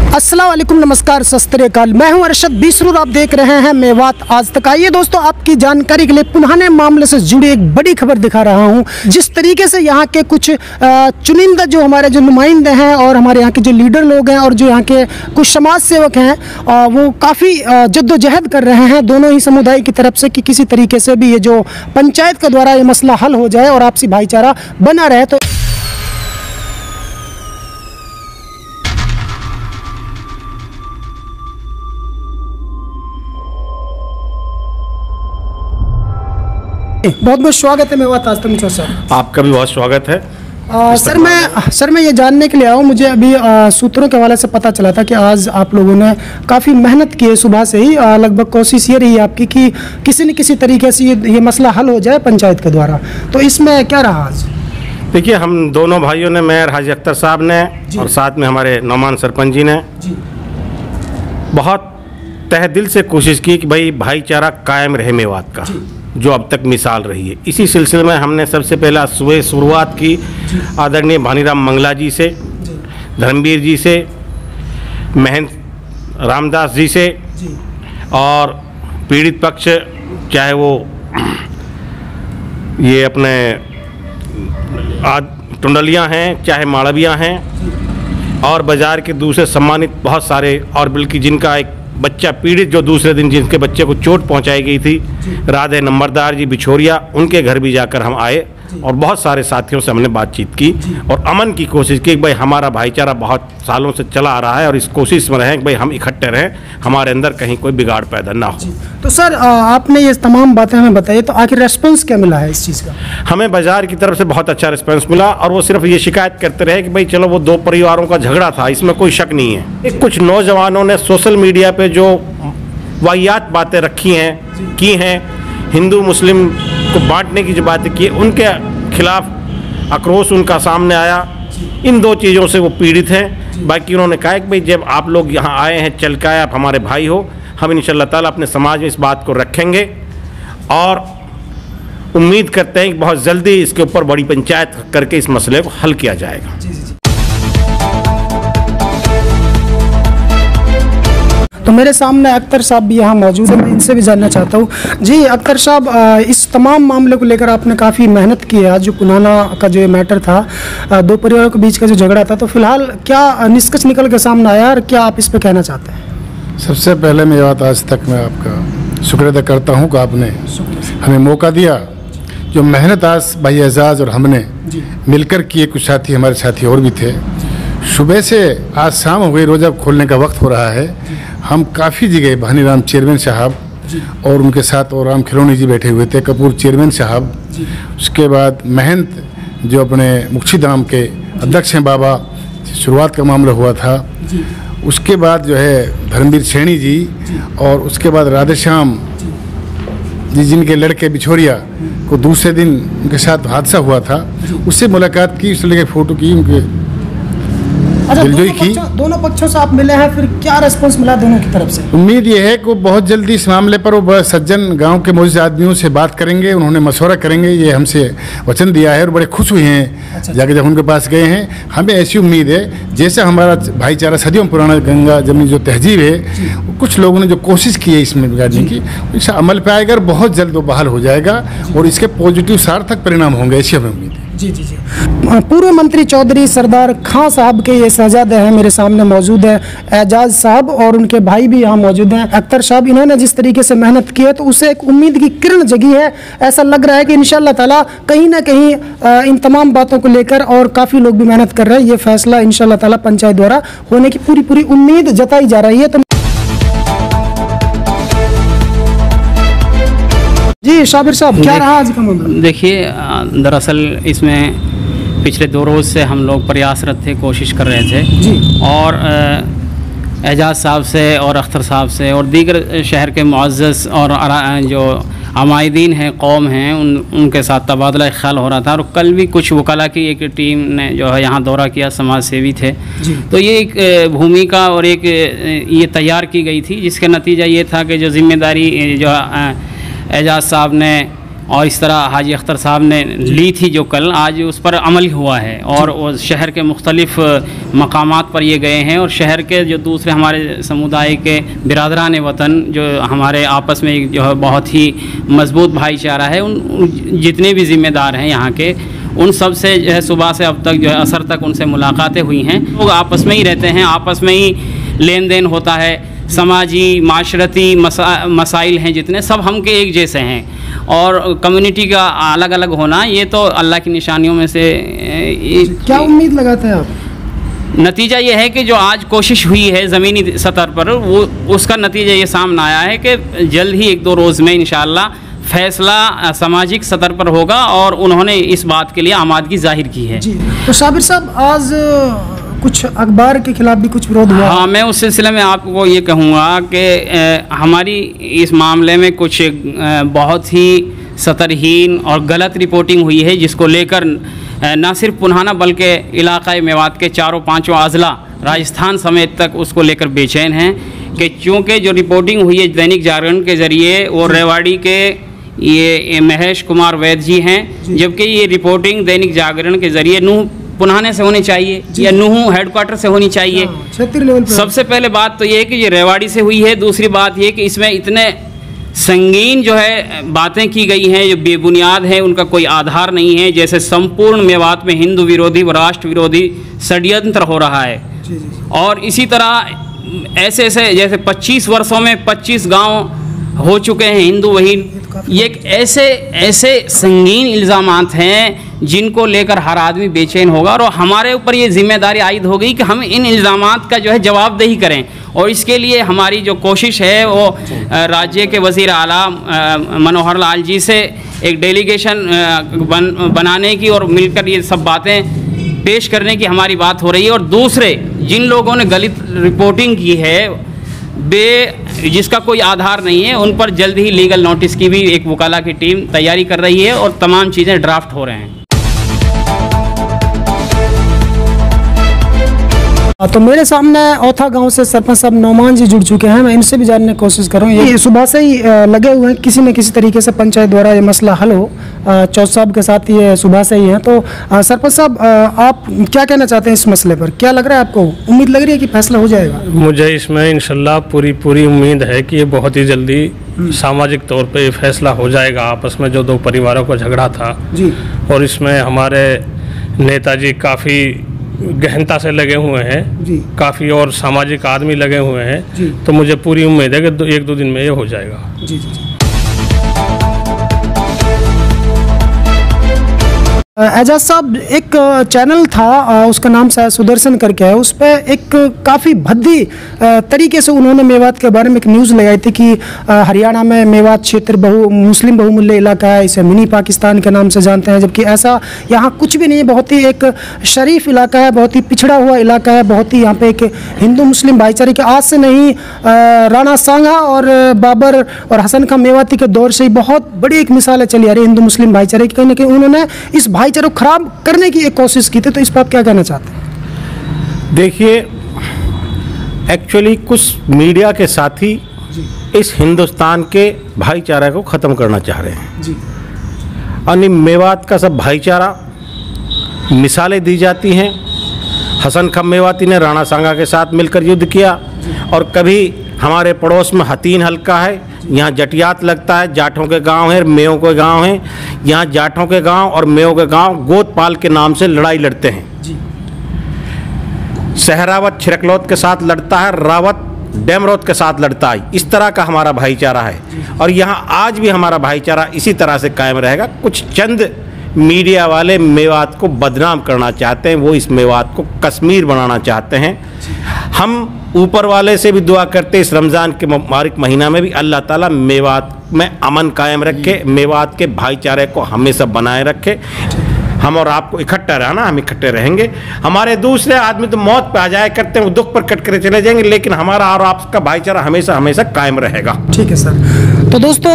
अस्सलाम वालेकुम, नमस्कार, सत श्री अकाल। मैं हूं अरशद बीसरूर, आप देख रहे हैं मेवात आज तक। आइए दोस्तों, आपकी जानकारी के लिए पुराने मामले से जुड़ी एक बड़ी खबर दिखा रहा हूं। जिस तरीके से यहाँ के कुछ चुनिंदा जो हमारे जो नुमाइंदे हैं और हमारे यहाँ के जो लीडर लोग हैं और जो यहाँ के कुछ समाज सेवक हैं, वो काफ़ी जद्दोजहद कर रहे हैं दोनों ही समुदाय की तरफ से कि किसी तरीके से भी ये जो पंचायत के द्वारा ये मसला हल हो जाए और आपसी भाईचारा बना रहे। तो बहुत बहुत स्वागत है मेवात आज तक सर। आपका भी बहुत स्वागत है। सर मैं ये जानने के लिए आया हूँ, मुझे अभी सूत्रों के हवाले से पता चला था कि आज आप लोगों ने काफ़ी मेहनत की है सुबह से ही। लगभग कोशिश ये रही आपकी कि किसी न किसी तरीके से ये मसला हल हो जाए पंचायत के द्वारा। तो इसमें क्या रहा आज? देखिए, हम दोनों भाइयों ने, मेयर हाजी अख्तर साहब ने और साथ में हमारे नौमान सरपंच जी ने बहुत तहे दिल से कोशिश की कि भाई भाईचारा कायम रहे मेवात का, जो अब तक मिसाल रही है। इसी सिलसिले में हमने सबसे पहला सुबह शुरुआत की आदरणीय भानीराम मंगला जी से, धर्मवीर जी से, महेंद्र रामदास जी से और पीड़ित पक्ष, चाहे वो ये अपने टुंडलियाँ हैं, चाहे माड़वियाँ हैं और बाज़ार के दूसरे सम्मानित बहुत सारे, और बल्कि जिनका एक बच्चा पीड़ित जो दूसरे दिन जिनके बच्चे को चोट पहुंचाई गई थी, राधे नंबरदार जी बिछोरिया, उनके घर भी जाकर हम आए और बहुत सारे साथियों से हमने बातचीत की और अमन की कोशिश की कि भाई हमारा भाईचारा बहुत सालों से चला आ रहा है और इस कोशिश में रहें कि भाई हम इकट्ठे रहें, हमारे अंदर कहीं कोई बिगाड़ पैदा ना हो। तो सर, आपने ये तमाम बातें हमें बताई, तो आखिर रेस्पॉन्स क्या मिला है इस चीज़ का? हमें बाज़ार की तरफ से बहुत अच्छा रिस्पॉन्स मिला और वो सिर्फ ये शिकायत करते रहे कि भाई चलो वो दो परिवारों का झगड़ा था, इसमें कोई शक नहीं है। कुछ नौजवानों ने सोशल मीडिया पे जो वाहियात बातें रखी हैं, की हैं, हिंदू मुस्लिम को बांटने की जो बातें की, उनके खिलाफ आक्रोश उनका सामने आया। इन दो चीज़ों से वो पीड़ित हैं। बाकी उन्होंने कहा कि भाई जब आप लोग यहाँ आए हैं, चल के आए, आप हमारे भाई हो, हम इंशाअल्लाह ताला अपने समाज में इस बात को रखेंगे और उम्मीद करते हैं कि बहुत जल्दी इसके ऊपर बड़ी पंचायत करके इस मसले को हल किया जाएगा। तो मेरे सामने अख्तर साहब भी यहाँ मौजूद है, मैं इनसे भी जानना चाहता हूँ। जी अख्तर साहब, इस तमाम मामले को लेकर आपने काफ़ी मेहनत की है। आज जो पुनाना का जो मैटर था, दो परिवारों के बीच का जो झगड़ा था, तो फिलहाल क्या निष्कर्ष निकल के सामने आया और क्या आप इस पर कहना चाहते हैं? सबसे पहले मैं बात आज तक मैं आपका शुक्र अदा करता हूँ कि आपने हमें मौका दिया। जो मेहनत आज भाई एजाज और हमने मिलकर किए, कुछ साथी हमारे साथी और भी थे, सुबह से आज शाम हो गई, रोज़ा खोलने का वक्त हो रहा है। हम काफ़ी जगह भानीराम चेयरमैन साहब और उनके साथ और राम खिलौनी जी बैठे हुए थे, कपूर चेयरमैन साहब, उसके बाद महंत जो अपने मुक्शीधाम के अध्यक्ष हैं बाबा, शुरुआत का मामला हुआ था, उसके बाद जो है धर्मवीर सैनी जी और उसके बाद राधेश्याम जी जिनके लड़के बिछोरिया को दूसरे दिन उनके साथ हादसा हुआ था, उससे मुलाकात की, उस लड़के फ़ोटो की, उनके दोनों पक्षों से आप मिले हैं, फिर क्या रिस्पांस मिला दोनों की तरफ से? उम्मीद ये है कि वो बहुत जल्दी इस मामले पर वो सज्जन गांव के मौजूद आदमियों से बात करेंगे, उन्होंने मशवरा करेंगे, ये हमसे वचन दिया है और बड़े खुश हुए हैं जाके जब उनके पास गए हैं। हमें ऐसी उम्मीद है जैसे हमारा भाईचारा सदियों पुराना गंगा जमनी जो तहजीब है, कुछ लोगों ने जो कोशिश की है इसमें बिगाड़ने की, इस अमल पर आएगा और बहुत जल्द वो बहाल हो जाएगा और इसके पॉजिटिव सार्थक परिणाम होंगे, ऐसी हमें उम्मीद है। जी। पूर्व मंत्री चौधरी सरदार खां साहब के ये शहजादे हैं, मेरे सामने मौजूद है एजाज साहब और उनके भाई भी यहाँ मौजूद हैं अख्तर साहब। इन्होंने जिस तरीके से मेहनत की है, तो उससे एक उम्मीद की किरण जगी है। ऐसा लग रहा है कि इंशाअल्लाह ताला कहीं ना कहीं इन तमाम बातों को लेकर, और काफ़ी लोग भी मेहनत कर रहे हैं, ये फैसला इंशाअल्लाह ताला पंचायत द्वारा होने की पूरी उम्मीद जताई जा रही है। तो जी शाबिर साहब, क्या रहा आज का मामला? देखिए, दरअसल इसमें पिछले 2 रोज़ से हम लोग प्रयासरत थे, कोशिश कर रहे थे जी। और एजाज साहब से और अख्तर साहब से और दीगर शहर के मुअज़्ज़ज़ और जो अमायदीन हैं, कौम हैं, उनके साथ तबादला ख्याल हो रहा था। और कल भी कुछ वकला की एक टीम ने जो है यहाँ दौरा किया, समाज सेवी थे, तो ये एक भूमिका और एक ये तैयार की गई थी, जिसका नतीजा ये था कि जो जिम्मेदारी जो एजाज साहब ने और इस तरह हाजी अख्तर साहब ने ली थी जो कल, आज उस पर अमल हुआ है और वो शहर के मुख्तलिफ़ मकामात पर ये गए हैं और शहर के जो दूसरे हमारे समुदाय के बिरादरान वतन जो हमारे आपस में जो है बहुत ही मजबूत भाईचारा है, उन जितने भी ज़िम्मेदार हैं यहाँ के, उन सब से जो है सुबह से अब तक जो है असर तक उनसे मुलाकातें हुई हैं। लोग आपस में ही रहते हैं, आपस में ही लेन देन होता है, समाजी माशरती मसाइल हैं जितने सब हम के एक जैसे हैं और कम्युनिटी का अलग अलग होना ये तो अल्लाह की निशानियों में से क्या उम्मीद लगाते हैं आप? नतीजा ये है कि जो आज कोशिश हुई है ज़मीनी सतह पर वो उसका नतीजा ये सामने आया है कि जल्द ही 1-2 रोज़ में इंशाअल्लाह फैसला सामाजिक सतह पर होगा और उन्होंने इस बात के लिए आमादगी जाहिर की है। जी, तो साबिर साहब आज कुछ अखबार के खिलाफ भी कुछ विरोध हुआ? हाँ, मैं उस सिलसिले में आपको ये कहूँगा कि हमारी इस मामले में कुछ बहुत ही सतरहीन और गलत रिपोर्टिंग हुई है जिसको लेकर न सिर्फ पुन्हाना बल्कि इलाक़ाए मेवात के 4-5 अज़ला राजस्थान समेत तक उसको लेकर बेचैन हैं कि चूँकि जो रिपोर्टिंग हुई है दैनिक जागरण के ज़रिए वो रेवाड़ी के ये महेश कुमार वैद्य जी हैं, जबकि ये रिपोर्टिंग दैनिक जागरण के ज़रिए नूह पुन्हाने से होनी चाहिए या नूह हेडक्वार्टर से होनी चाहिए। क्षेत्रीय लेवल पर सबसे पहले बात तो ये है कि ये रेवाड़ी से हुई है। दूसरी बात ये कि इसमें इतने संगीन जो है बातें की गई हैं जो बेबुनियाद हैं, उनका कोई आधार नहीं है। जैसे संपूर्ण मेवात में हिंदू विरोधी व राष्ट्र विरोधी षड्यंत्र हो रहा है और इसी तरह ऐसे ऐसे जैसे 25 वर्षों में 25 गांव हो चुके हैं हिंदू वहीन। ये ऐसे संगीन इल्ज़ामात हैं जिनको लेकर हर आदमी बेचैन होगा और हमारे ऊपर ये जिम्मेदारी आयद हो गई कि हम इन इल्ज़ामात का जो है जवाबदेही करें और इसके लिए हमारी जो कोशिश है वो राज्य के वज़ीर आला मनोहर लाल जी से एक डेलीगेशन बनाने की और मिलकर ये सब बातें पेश करने की हमारी बात हो रही है। और दूसरे जिन लोगों ने गलत रिपोर्टिंग की है जिसका कोई आधार नहीं है, उन पर जल्द ही लीगल नोटिस की भी एक वकाला की टीम तैयारी कर रही है और तमाम चीज़ें ड्राफ्ट हो रहे हैं। तो मेरे सामने औथा गांव से सरपंच साहब नौमान जी जुड़ चुके हैं, मैं इनसे भी जानने की कोशिश कर रहा हूँ। ये सुबह से ही लगे हुए हैं किसी न किसी तरीके से पंचायत द्वारा ये मसला हल हो। चौथ साहब के साथ ये सुबह से ही हैं। तो सरपंच साहब आप क्या कहना चाहते हैं इस मसले पर? क्या लग रहा है आपको? उम्मीद लग रही है कि फैसला हो जाएगा? मुझे इसमें इंशाल्लाह पूरी उम्मीद है कि ये बहुत ही जल्दी सामाजिक तौर पे फैसला हो जाएगा। आपस में जो 2 परिवारों का झगड़ा था जी, और इसमें हमारे नेताजी काफ़ी गहनता से लगे हुए हैं जी, काफ़ी और सामाजिक आदमी लगे हुए हैं जी, तो मुझे पूरी उम्मीद है कि 1-2 दिन में ये हो जाएगा। जी, जी, जी। एजाज साहब एक चैनल था उसका नाम शायद सुदर्शन करके है, उस पर एक काफ़ी भद्दी तरीके से उन्होंने मेवात के बारे में एक न्यूज़ लगाई थी कि हरियाणा में मेवात क्षेत्र मुस्लिम बहुमूल्य इलाका है, इसे मिनी पाकिस्तान के नाम से जानते हैं, जबकि ऐसा यहाँ कुछ भी नहीं है। बहुत ही एक शरीफ इलाका है, बहुत ही पिछड़ा हुआ इलाका है, बहुत ही यहाँ पे एक हिंदू मुस्लिम भाईचारे के आज से नहीं राणा सांगा और बाबर और हसन खां मेवाती के दौर से ही बहुत बड़ी एक मिसाल चली आ रही हिंदू मुस्लिम भाईचारे की। कहीं ना कहीं उन्होंने इस भाईचारे को खराब करने की एक कोशिश की थी, तो इस बात क्या कहना चाहते हैं? देखिए, एक्चुअली कुछ मीडिया के साथी इस हिंदुस्तान के भाईचारे को ख़त्म करना चाह रहे हैं जी। और मेवात का सब भाईचारा मिसालें दी जाती हैं। हसन खां मेवाती ने राणा सांगा के साथ मिलकर युद्ध किया और कभी हमारे पड़ोस में हतीन हल्का है, यहाँ जटियात लगता है, जाटों के गांव है, मेयों के गांव हैं। यहाँ जाटों के गांव और मेयों के गांव गोदपाल के नाम से लड़ाई लड़ते हैं। सहरावत छिरकलौत के साथ लड़ता है, रावत डेमरोत के साथ लड़ता है। इस तरह का हमारा भाईचारा है और यहाँ आज भी हमारा भाईचारा इसी तरह से कायम रहेगा। कुछ चंद मीडिया वाले मेवात को बदनाम करना चाहते हैं, वो इस मेवात को कश्मीर बनाना चाहते हैं। हम ऊपर वाले से भी दुआ करते हैं इस रमज़ान के मुबारक महीना में भी अल्लाह ताला मेवात में अमन कायम रखे, मेवात के भाईचारे को हमेशा बनाए रखे। हम और आपको इकट्ठा रहना, हम इकट्ठे रहेंगे। हमारे दूसरे आदमी तो मौत पे आ जाया करते हैं, वो दुख पर कट कर चले जाएंगे, लेकिन हमारा और आपका भाईचारा हमेशा हमेशा कायम रहेगा। ठीक है सर। तो दोस्तों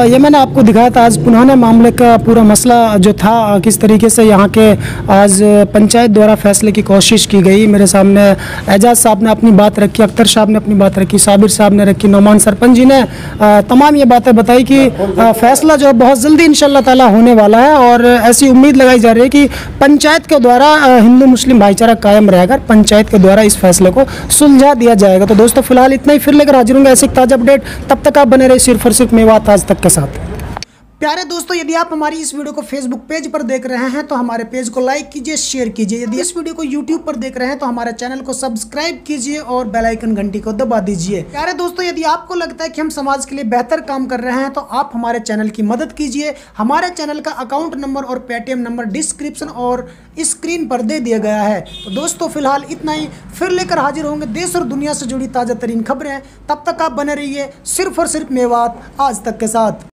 ये मैंने आपको दिखाया था आज पुनहाने मामले का पूरा मसला जो था, किस तरीके से यहाँ के आज पंचायत द्वारा फैसले की कोशिश की गई। मेरे सामने एजाज साहब ने अपनी बात रखी, अख्तर साहब ने अपनी बात रखी, साबिर साहब ने रखी, नौमान सरपंच जी ने तमाम ये बातें बताई कि फैसला जो बहुत जल्दी इंशाल्लाह ताला होने वाला है और ऐसी उम्मीद लगाई जा रही है कि पंचायत के द्वारा हिंदू मुस्लिम भाईचारा कायम रहेगा, पंचायत के द्वारा इस फैसले को सुलझा दिया जाएगा। तो दोस्तों फिलहाल इतना ही, फिर लेकर हाजिर होंगे ऐसे एक ताज़ा अपडेट। तब तक आप बने रहे सिर्फ और सिर्फ मेवात आज तक के साथ। प्यारे दोस्तों, यदि आप हमारी इस वीडियो को फेसबुक पेज पर देख रहे हैं तो हमारे पेज को लाइक कीजिए, शेयर कीजिए। यदि इस वीडियो को यूट्यूब पर देख रहे हैं तो हमारे चैनल को सब्सक्राइब कीजिए और बेल आइकन घंटी को दबा दीजिए। प्यारे दोस्तों, यदि आपको लगता है कि हम समाज के लिए बेहतर काम कर रहे हैं तो आप हमारे चैनल की मदद कीजिए। हमारे चैनल का अकाउंट नंबर और पेटीएम नंबर डिस्क्रिप्शन और स्क्रीन पर दे दिया गया है। तो दोस्तों फिलहाल इतना ही, फिर लेकर हाजिर होंगे देश और दुनिया से जुड़ी ताज़ा तरीन खबरें। तब तक आप बने रहिए सिर्फ और सिर्फ मेवात आज तक के साथ।